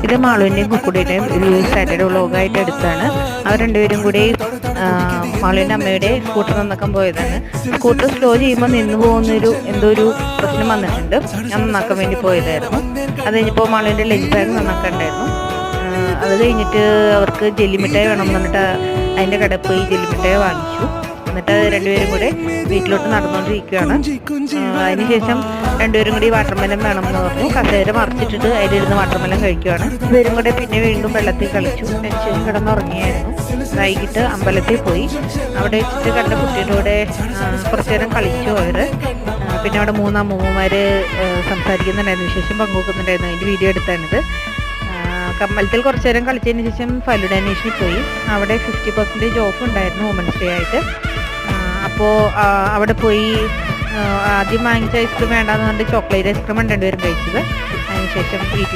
ഇത് മാളുവിൻ്റെയും കുക്കുടിയുടെയും ഒരു സാറ്റർഡേ വ്ളോഗായിട്ട് എടുത്താണ്. അവർ രണ്ടുപേരും കൂടി മാളുവിൻ്റെ അമ്മയുടെ സ്കൂട്ടർ നന്നാക്കാൻ പോയതാണ്. സ്കൂട്ടർ സ്ലോ ചെയ്യുമ്പോൾ നിന്ന് പോകുന്നൊരു എന്തോ ഒരു പ്രശ്നം വന്നിട്ടുണ്ട്. ഞാൻ നന്നാക്കാൻ വേണ്ടി പോയതായിരുന്നു. അത് കഴിഞ്ഞപ്പോൾ മാളുവിൻ്റെ ലഞ്ച് ബാഗ് നന്നാക്കാനുണ്ടായിരുന്നു. അത് കഴിഞ്ഞിട്ട് അവർക്ക് ജെല്ലിമിഠായി വേണം എന്ന് പറഞ്ഞിട്ട് അതിൻ്റെ കടയിൽ പോയി ജെല്ലിമിഠായി വാങ്ങിച്ചു. എന്നിട്ട് രണ്ടുപേരും കൂടെ വീട്ടിലോട്ട് നടന്നുകൊണ്ടിരിക്കുകയാണ്. അതിനുശേഷം രണ്ടുപേരും കൂടി വാട്ടർമെലൻ വേണമെന്ന് പറഞ്ഞു. കസേര മറിച്ചിട്ടിട്ട് അതിലിരുന്ന് വാട്ടർമെലൻ കഴിക്കുകയാണ്. ഇവരും കൂടെ പിന്നെ വീണ്ടും വെള്ളത്തിൽ കളിച്ചു. അതിനുശേഷം കിടന്നുറങ്ങിയായിരുന്നു. വൈകിട്ട് അമ്പലത്തിൽ പോയി. അവിടെ വെച്ചിട്ട് കണ്ട കുട്ടിയുടെ കൂടെ കുറച്ചു നേരം കളിച്ചു അവർ. പിന്നെ അവിടെ 3 അമ്മൂമ്മമാർ സംസാരിക്കുന്നുണ്ടായിരുന്നു, വിശേഷം പങ്കുവെക്കുന്നുണ്ടായിരുന്നു. അതിൻ്റെ വീഡിയോ എടുത്താണിത്. കമ്മലത്തിൽ കുറച്ചു നേരം കളിച്ചതിന് ശേഷം ഫലുഡ അന്വേഷണിൽ പോയി. അവിടെ 50% ഓഫ് ഉണ്ടായിരുന്നു വുമൻസ് ഡേ ആയിട്ട്. അപ്പോൾ അവിടെ പോയി ആദ്യം വാങ്ങിച്ച ഐസ്ക്രീം വേണ്ടാന്ന് പറഞ്ഞിട്ട് ചോക്ലേറ്റ് ഐസ്ക്രീമാണ് രണ്ടുപേരും കഴിച്ചത്. അതിനുശേഷം വീട്ടിൽ